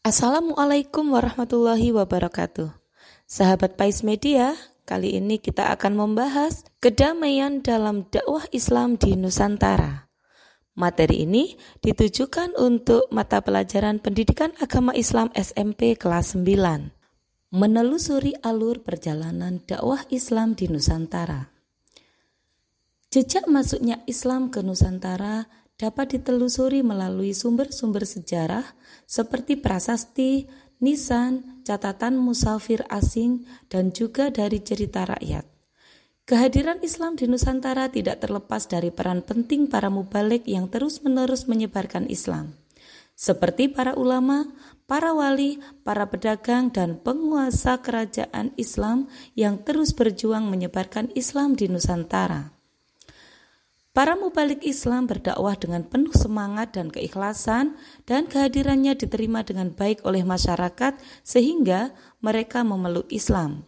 Assalamualaikum warahmatullahi wabarakatuh. Sahabat Pais Media, kali ini kita akan membahas kedamaian dalam dakwah Islam di Nusantara. Materi ini ditujukan untuk mata pelajaran Pendidikan Agama Islam SMP kelas 9. Menelusuri alur perjalanan dakwah Islam di Nusantara. Jejak masuknya Islam ke Nusantara dapat ditelusuri melalui sumber-sumber sejarah seperti prasasti, nisan, catatan musafir asing, dan juga dari cerita rakyat. Kehadiran Islam di Nusantara tidak terlepas dari peran penting para mubalik yang terus-menerus menyebarkan Islam, seperti para ulama, para wali, para pedagang, dan penguasa kerajaan Islam yang terus berjuang menyebarkan Islam di Nusantara. Para mubalik Islam berdakwah dengan penuh semangat dan keikhlasan, dan kehadirannya diterima dengan baik oleh masyarakat sehingga mereka memeluk Islam.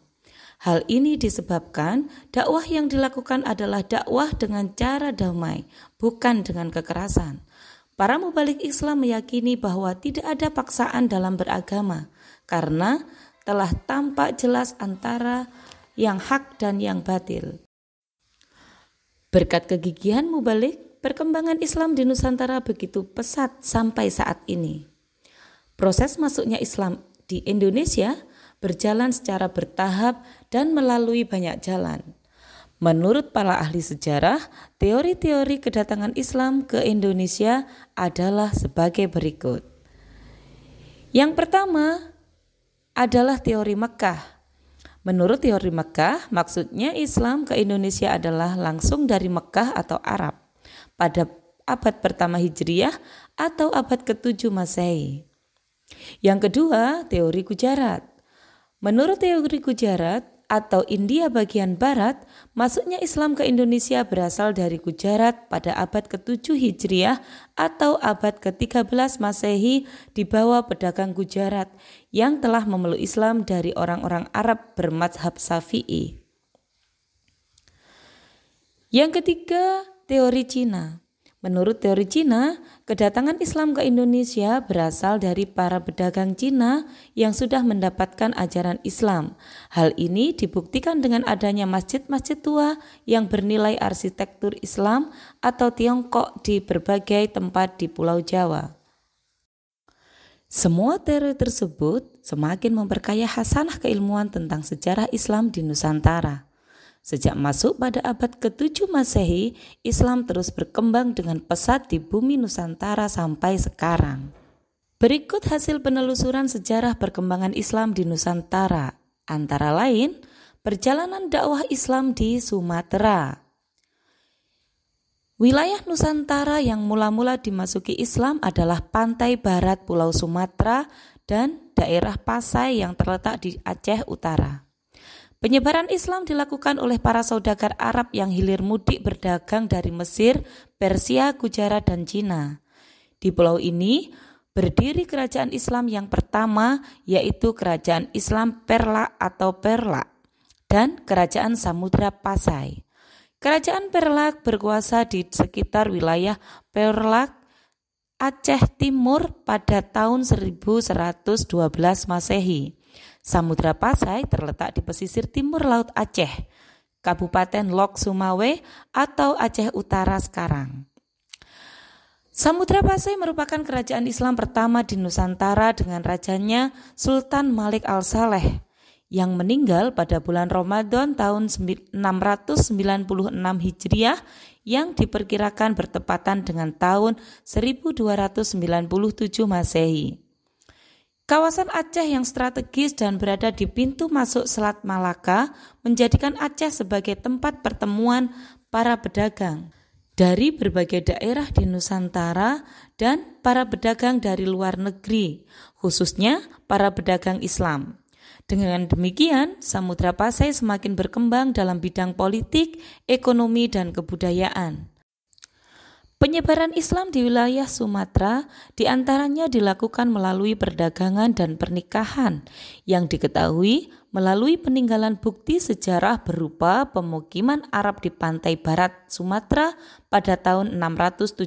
Hal ini disebabkan dakwah yang dilakukan adalah dakwah dengan cara damai, bukan dengan kekerasan. Para mubalik Islam meyakini bahwa tidak ada paksaan dalam beragama, karena telah tampak jelas antara yang hak dan yang batil. Berkat kegigihan mubalik, perkembangan Islam di Nusantara begitu pesat sampai saat ini. Proses masuknya Islam di Indonesia berjalan secara bertahap dan melalui banyak jalan. Menurut para ahli sejarah, teori-teori kedatangan Islam ke Indonesia adalah sebagai berikut. Yang pertama adalah teori Mekkah. Menurut teori Mekkah, maksudnya Islam ke Indonesia adalah langsung dari Mekkah atau Arab pada abad pertama Hijriah atau abad ke-7 Masehi. Yang kedua, teori Gujarat. Menurut teori Gujarat atau India bagian barat, masuknya Islam ke Indonesia berasal dari Gujarat pada abad ke-7 Hijriah atau abad ke-13 Masehi di bawah pedagang Gujarat yang telah memeluk Islam dari orang-orang Arab bermadzhab Syafi'i. Yang ketiga, teori Cina. Menurut teori Cina, kedatangan Islam ke Indonesia berasal dari para pedagang Cina yang sudah mendapatkan ajaran Islam. Hal ini dibuktikan dengan adanya masjid-masjid tua yang bernilai arsitektur Islam atau Tiongkok di berbagai tempat di Pulau Jawa. Semua teori tersebut semakin memperkaya khasanah keilmuan tentang sejarah Islam di Nusantara. Sejak masuk pada abad ke-7 Masehi, Islam terus berkembang dengan pesat di bumi Nusantara sampai sekarang. Berikut hasil penelusuran sejarah perkembangan Islam di Nusantara, antara lain perjalanan dakwah Islam di Sumatera. Wilayah Nusantara yang mula-mula dimasuki Islam adalah pantai barat Pulau Sumatera dan daerah Pasai yang terletak di Aceh Utara. Penyebaran Islam dilakukan oleh para saudagar Arab yang hilir mudik berdagang dari Mesir, Persia, Gujarat, dan Cina. Di pulau ini berdiri kerajaan Islam yang pertama, yaitu Kerajaan Islam Perlak atau Perlak dan Kerajaan Samudra Pasai. Kerajaan Perlak berkuasa di sekitar wilayah Perlak, Aceh Timur pada tahun 1112 Masehi. Samudra Pasai terletak di pesisir timur Laut Aceh, Kabupaten Lok Sumawe atau Aceh Utara sekarang. Samudra Pasai merupakan kerajaan Islam pertama di Nusantara dengan rajanya Sultan Malik Al-Saleh yang meninggal pada bulan Ramadan tahun 696 Hijriah yang diperkirakan bertepatan dengan tahun 1297 Masehi. Kawasan Aceh yang strategis dan berada di pintu masuk Selat Malaka menjadikan Aceh sebagai tempat pertemuan para pedagang dari berbagai daerah di Nusantara dan para pedagang dari luar negeri, khususnya para pedagang Islam. Dengan demikian, Samudra Pasai semakin berkembang dalam bidang politik, ekonomi, dan kebudayaan. Penyebaran Islam di wilayah Sumatera diantaranya dilakukan melalui perdagangan dan pernikahan yang diketahui melalui peninggalan bukti sejarah berupa pemukiman Arab di pantai barat Sumatera pada tahun 674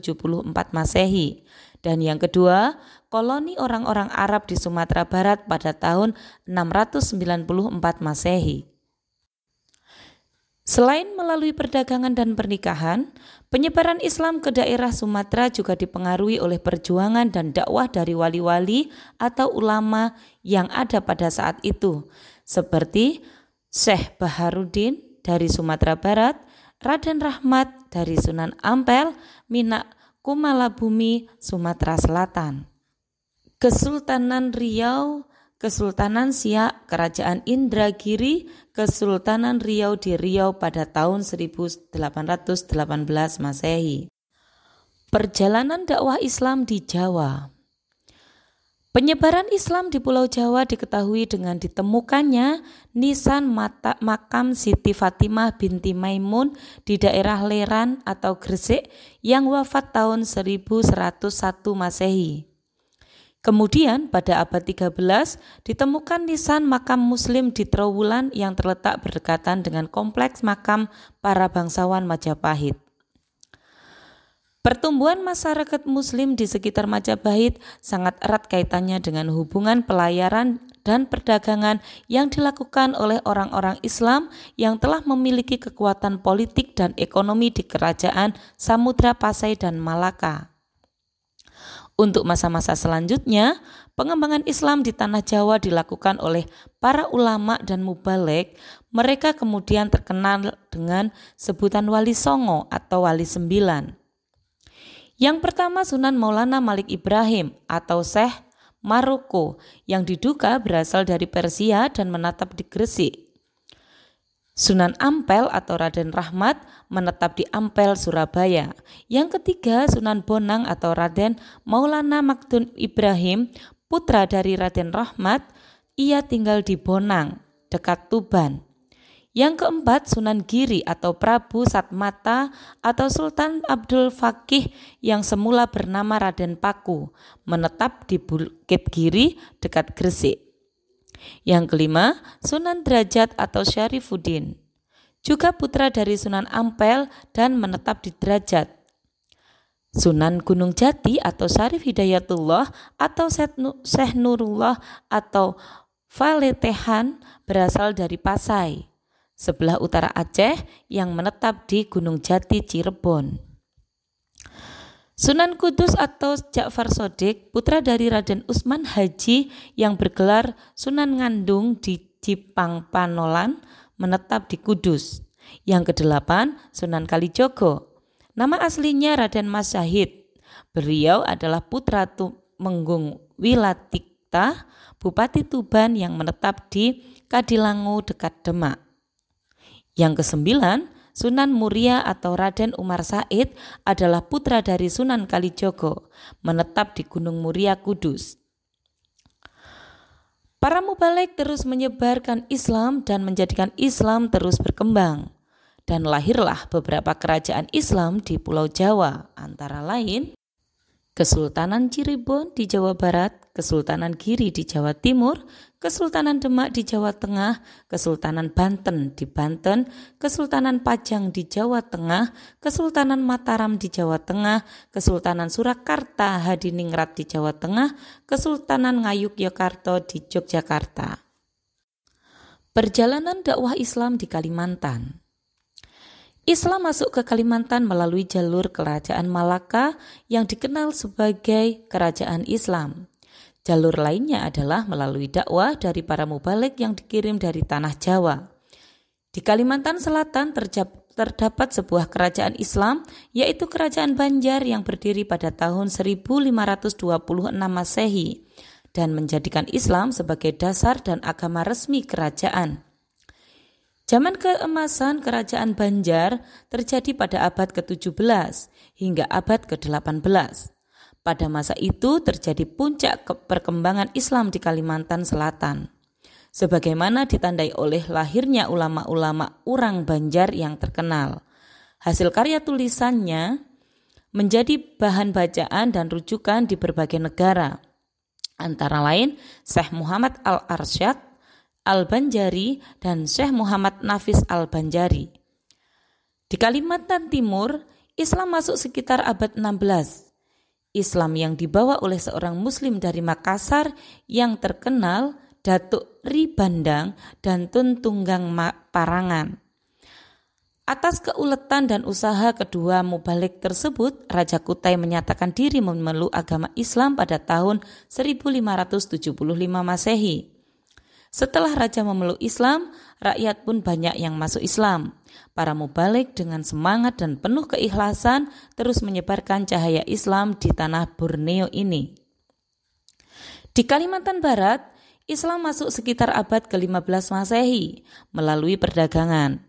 Masehi. Dan yang kedua, koloni orang-orang Arab di Sumatera Barat pada tahun 694 Masehi. Selain melalui perdagangan dan pernikahan, penyebaran Islam ke daerah Sumatera juga dipengaruhi oleh perjuangan dan dakwah dari wali-wali atau ulama yang ada pada saat itu, seperti Syekh Baharuddin dari Sumatera Barat, Raden Rahmat dari Sunan Ampel, Minak Kumalabumi, Sumatera Selatan, Kesultanan Riau, Kesultanan Siak, Kerajaan Indragiri, Kesultanan Riau di Riau pada tahun 1818 Masehi. Perjalanan dakwah Islam di Jawa. Penyebaran Islam di Pulau Jawa diketahui dengan ditemukannya nisan makam Siti Fatimah binti Maimun di daerah Leran atau Gresik yang wafat tahun 1101 Masehi. Kemudian pada abad 13 ditemukan nisan makam Muslim di Trowulan yang terletak berdekatan dengan kompleks makam para bangsawan Majapahit. Pertumbuhan masyarakat Muslim di sekitar Majapahit sangat erat kaitannya dengan hubungan pelayaran dan perdagangan yang dilakukan oleh orang-orang Islam yang telah memiliki kekuatan politik dan ekonomi di kerajaan Samudra Pasai dan Malaka. Untuk masa-masa selanjutnya, pengembangan Islam di tanah Jawa dilakukan oleh para ulama dan mubaligh. Mereka kemudian terkenal dengan sebutan Wali Songo atau Wali Sembilan. Yang pertama Sunan Maulana Malik Ibrahim atau Syekh Maroko yang diduga berasal dari Persia dan menetap di Gresik. Sunan Ampel atau Raden Rahmat menetap di Ampel, Surabaya. Yang ketiga Sunan Bonang atau Raden Maulana Magdun Ibrahim, putra dari Raden Rahmat, ia tinggal di Bonang, dekat Tuban. Yang keempat Sunan Giri atau Prabu Satmata atau Sultan Abdul Fakih yang semula bernama Raden Paku, menetap di Bukit Giri dekat Gresik. Yang kelima, Sunan Derajat atau Syarifuddin, juga putra dari Sunan Ampel dan menetap di Derajat. Sunan Gunung Jati atau Syarif Hidayatullah atau Syekh Nurullah atau Faletehan berasal dari Pasai, sebelah utara Aceh yang menetap di Gunung Jati, Cirebon. Sunan Kudus atau Ja'far Shodiq, putra dari Raden Usman Haji yang bergelar Sunan Ngandung di Jipang Panolan, menetap di Kudus. Yang kedelapan, Sunan Kalijogo. Nama aslinya Raden Mas Syahid. Beliau adalah putra Tumenggung Wilatikta, Bupati Tuban yang menetap di Kadilangu dekat Demak. Yang kesembilan, Sunan Muria atau Raden Umar Said adalah putra dari Sunan Kalijogo, menetap di Gunung Muria, Kudus. Para mubaligh terus menyebarkan Islam dan menjadikan Islam terus berkembang. Dan lahirlah beberapa kerajaan Islam di Pulau Jawa, antara lain Kesultanan Cirebon di Jawa Barat, Kesultanan Giri di Jawa Timur, Kesultanan Demak di Jawa Tengah, Kesultanan Banten di Banten, Kesultanan Pajang di Jawa Tengah, Kesultanan Mataram di Jawa Tengah, Kesultanan Surakarta Hadiningrat di Jawa Tengah, Kesultanan Ngayogyakarta di Yogyakarta. Perjalanan dakwah Islam di Kalimantan. Islam masuk ke Kalimantan melalui jalur Kerajaan Malaka yang dikenal sebagai Kerajaan Islam. Jalur lainnya adalah melalui dakwah dari para mubaligh yang dikirim dari tanah Jawa. Di Kalimantan Selatan terdapat sebuah kerajaan Islam, yaitu Kerajaan Banjar yang berdiri pada tahun 1526 Masehi dan menjadikan Islam sebagai dasar dan agama resmi kerajaan. Zaman keemasan Kerajaan Banjar terjadi pada abad ke-17 hingga abad ke-18. Pada masa itu terjadi puncak perkembangan Islam di Kalimantan Selatan, sebagaimana ditandai oleh lahirnya ulama-ulama orang Banjar yang terkenal. Hasil karya tulisannya menjadi bahan bacaan dan rujukan di berbagai negara. Antara lain Syekh Muhammad Al-Arsyad Al-Banjari dan Syekh Muhammad Nafis Al-Banjari. Di Kalimantan Timur, Islam masuk sekitar abad 16. Islam yang dibawa oleh seorang muslim dari Makassar yang terkenal Datuk Ri Bandang dan Tun Tunggang Parangan. Atas keuletan dan usaha kedua mubalik tersebut, Raja Kutai menyatakan diri memeluk agama Islam pada tahun 1575 Masehi. Setelah Raja memeluk Islam, rakyat pun banyak yang masuk Islam. Para mubalik dengan semangat dan penuh keikhlasan terus menyebarkan cahaya Islam di tanah Borneo ini. Di Kalimantan Barat, Islam masuk sekitar abad ke-15 Masehi melalui perdagangan.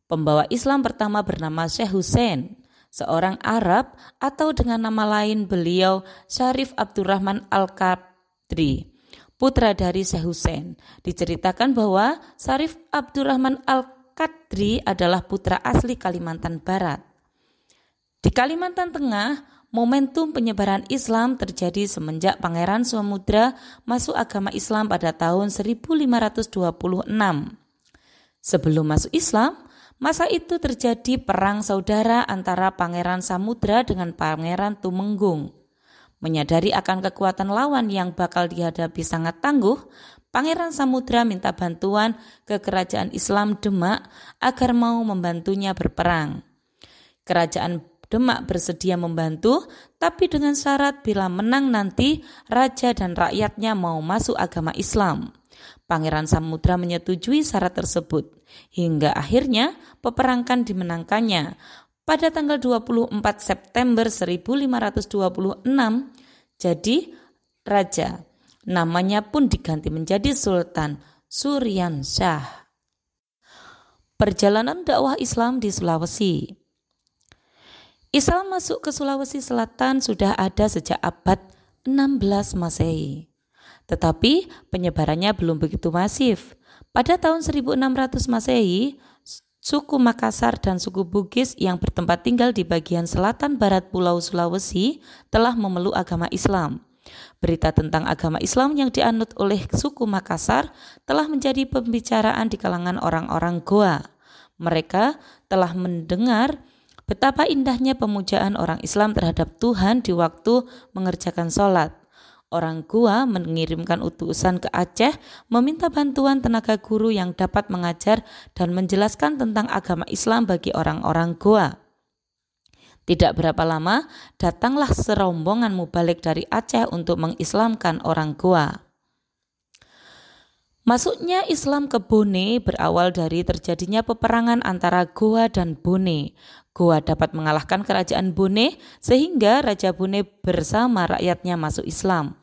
Pembawa Islam pertama bernama Syekh Hussein, seorang Arab atau dengan nama lain beliau Syarif Abdurrahman Al-Qadri, putra dari Syekh Hussein. Diceritakan bahwa Syarif Abdurrahman Al-Qadri adalah putra asli Kalimantan Barat. Di Kalimantan Tengah, momentum penyebaran Islam terjadi semenjak Pangeran Samudra masuk agama Islam pada tahun 1526. Sebelum masuk Islam, masa itu terjadi perang saudara antara Pangeran Samudra dengan Pangeran Tumenggung. Menyadari akan kekuatan lawan yang bakal dihadapi sangat tangguh, Pangeran Samudra minta bantuan ke kerajaan Islam Demak agar mau membantunya berperang. Kerajaan Demak bersedia membantu, tapi dengan syarat bila menang nanti raja dan rakyatnya mau masuk agama Islam. Pangeran Samudra menyetujui syarat tersebut, hingga akhirnya peperangan dimenangkannya. Pada tanggal 24 September 1526, jadi raja. Namanya pun diganti menjadi Sultan Suryansyah. Perjalanan dakwah Islam di Sulawesi. Islam masuk ke Sulawesi Selatan sudah ada sejak abad 16 Masehi. Tetapi penyebarannya belum begitu masif. Pada tahun 1600 Masehi, suku Makassar dan suku Bugis yang bertempat tinggal di bagian selatan barat Pulau Sulawesi telah memeluk agama Islam. Berita tentang agama Islam yang dianut oleh suku Makassar telah menjadi pembicaraan di kalangan orang-orang Goa. Mereka telah mendengar betapa indahnya pemujaan orang Islam terhadap Tuhan di waktu mengerjakan sholat. Orang Goa mengirimkan utusan ke Aceh meminta bantuan tenaga guru yang dapat mengajar dan menjelaskan tentang agama Islam bagi orang-orang Goa. Tidak berapa lama, datanglah serombongan mubalik dari Aceh untuk mengislamkan orang Goa. Masuknya Islam ke Bone berawal dari terjadinya peperangan antara Goa dan Bone. Goa dapat mengalahkan kerajaan Bone sehingga Raja Bone bersama rakyatnya masuk Islam.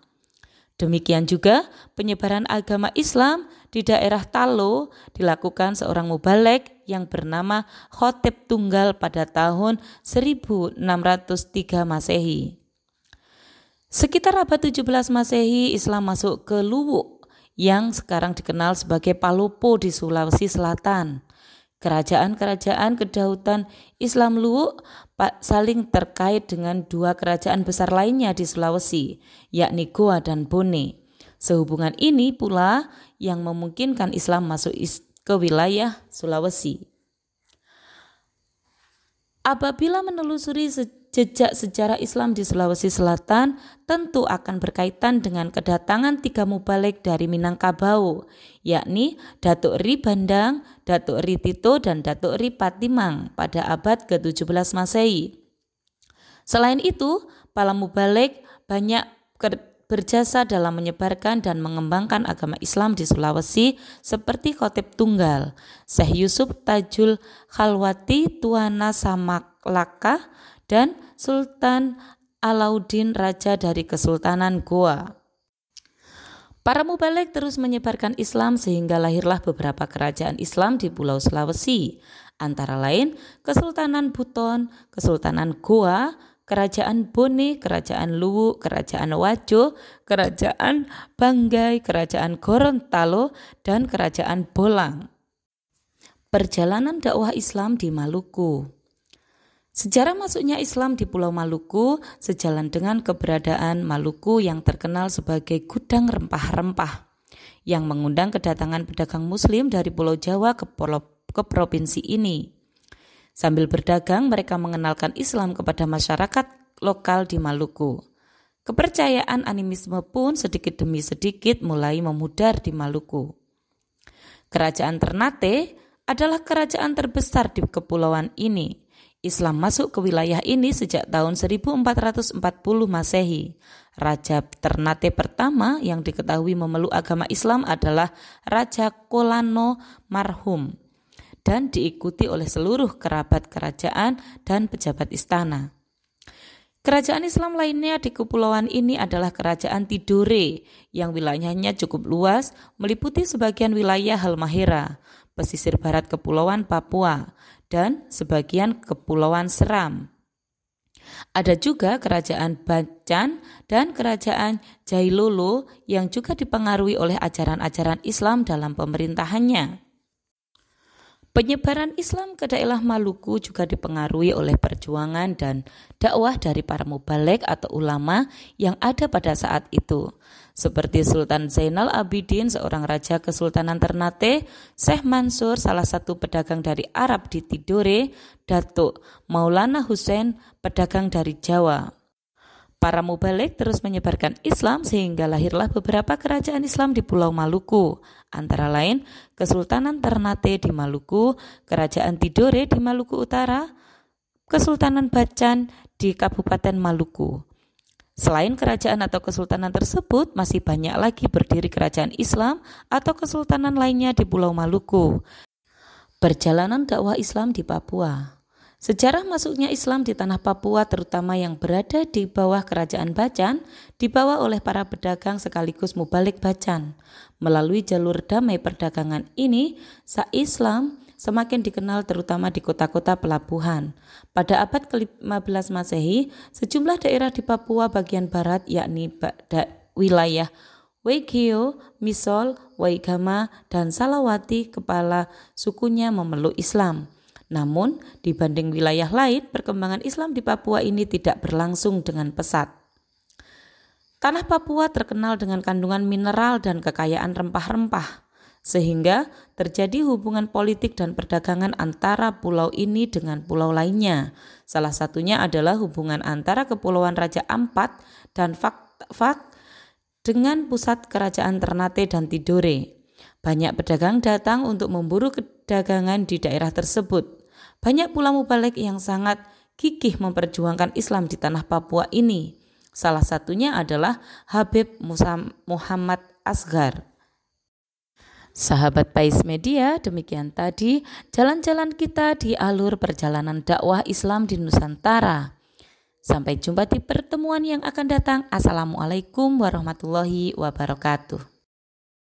Demikian juga penyebaran agama Islam di daerah Talo dilakukan seorang mubalik yang bernama Khotib Tunggal pada tahun 1603 Masehi. Sekitar abad 17 Masehi, Islam masuk ke Luwuk yang sekarang dikenal sebagai Palopo di Sulawesi Selatan. Kerajaan-kerajaan kedautan Islam Luwuk saling terkait dengan dua kerajaan besar lainnya di Sulawesi, yakni Goa dan Bone. Sehubungan ini pula yang memungkinkan Islam masuk ke wilayah Sulawesi. Apabila menelusuri jejak sejarah Islam di Sulawesi Selatan, tentu akan berkaitan dengan kedatangan tiga mubalik dari Minangkabau, yakni Datuk Ri Bandang, Datuk Ri Tito, dan Datuk Ri Patimang pada abad ke-17 Masehi. Selain itu, para mubalik banyak berjasa dalam menyebarkan dan mengembangkan agama Islam di Sulawesi seperti Khotib Tunggal, Syekh Yusuf Tajul Khalwati Tuana Samaklaka, dan Sultan Alauddin Raja dari Kesultanan Goa. Para mubalik terus menyebarkan Islam sehingga lahirlah beberapa kerajaan Islam di Pulau Sulawesi, antara lain Kesultanan Buton, Kesultanan Goa, Kerajaan Bone, Kerajaan Luwuk, Kerajaan Wajo, Kerajaan Banggai, Kerajaan Gorontalo, dan Kerajaan Bolang. Perjalanan dakwah Islam di Maluku. Sejarah masuknya Islam di Pulau Maluku sejalan dengan keberadaan Maluku yang terkenal sebagai gudang rempah-rempah yang mengundang kedatangan pedagang muslim dari Pulau Jawa ke provinsi ini. Sambil berdagang, mereka mengenalkan Islam kepada masyarakat lokal di Maluku. Kepercayaan animisme pun sedikit demi sedikit mulai memudar di Maluku. Kerajaan Ternate adalah kerajaan terbesar di kepulauan ini. Islam masuk ke wilayah ini sejak tahun 1440 Masehi. Raja Ternate pertama yang diketahui memeluk agama Islam adalah Raja Kolano Marhum dan diikuti oleh seluruh kerabat kerajaan dan pejabat istana. Kerajaan Islam lainnya di kepulauan ini adalah Kerajaan Tidore yang wilayahnya cukup luas, meliputi sebagian wilayah Halmahera, pesisir barat Kepulauan Papua, dan sebagian Kepulauan Seram. Ada juga Kerajaan Bacan dan Kerajaan Jailolo yang juga dipengaruhi oleh ajaran-ajaran Islam dalam pemerintahannya. Penyebaran Islam ke daerah Maluku juga dipengaruhi oleh perjuangan dan dakwah dari para mubaligh atau ulama yang ada pada saat itu, seperti Sultan Zainal Abidin, seorang raja Kesultanan Ternate, Syekh Mansur, salah satu pedagang dari Arab di Tidore, Datuk Maulana Hussein, pedagang dari Jawa. Para mubaligh terus menyebarkan Islam sehingga lahirlah beberapa kerajaan Islam di Pulau Maluku, antara lain Kesultanan Ternate di Maluku, Kerajaan Tidore di Maluku Utara, Kesultanan Bacan di Kabupaten Maluku. Selain kerajaan atau kesultanan tersebut, masih banyak lagi berdiri kerajaan Islam atau kesultanan lainnya di Pulau Maluku. Perjalanan dakwah Islam di Papua. Sejarah masuknya Islam di tanah Papua, terutama yang berada di bawah Kerajaan Bacan, dibawa oleh para pedagang sekaligus mubaligh Bacan. Melalui jalur damai perdagangan ini, Islam semakin dikenal terutama di kota-kota pelabuhan. Pada abad ke-15 Masehi, sejumlah daerah di Papua bagian barat, yakni wilayah Waigeo, Misol, Waigama, dan Salawati, kepala sukunya memeluk Islam. Namun, dibanding wilayah lain, perkembangan Islam di Papua ini tidak berlangsung dengan pesat. Tanah Papua terkenal dengan kandungan mineral dan kekayaan rempah-rempah, sehingga terjadi hubungan politik dan perdagangan antara pulau ini dengan pulau lainnya. Salah satunya adalah hubungan antara Kepulauan Raja Ampat dan Fak dengan pusat kerajaan Ternate dan Tidore. Banyak pedagang datang untuk memburu dagangan di daerah tersebut. Banyak pula mubaligh yang sangat gigih memperjuangkan Islam di tanah Papua ini. Salah satunya adalah Habib Muhammad Asghar. Sahabat Pais Media, demikian tadi jalan-jalan kita di alur perjalanan dakwah Islam di Nusantara. Sampai jumpa di pertemuan yang akan datang. Assalamualaikum warahmatullahi wabarakatuh.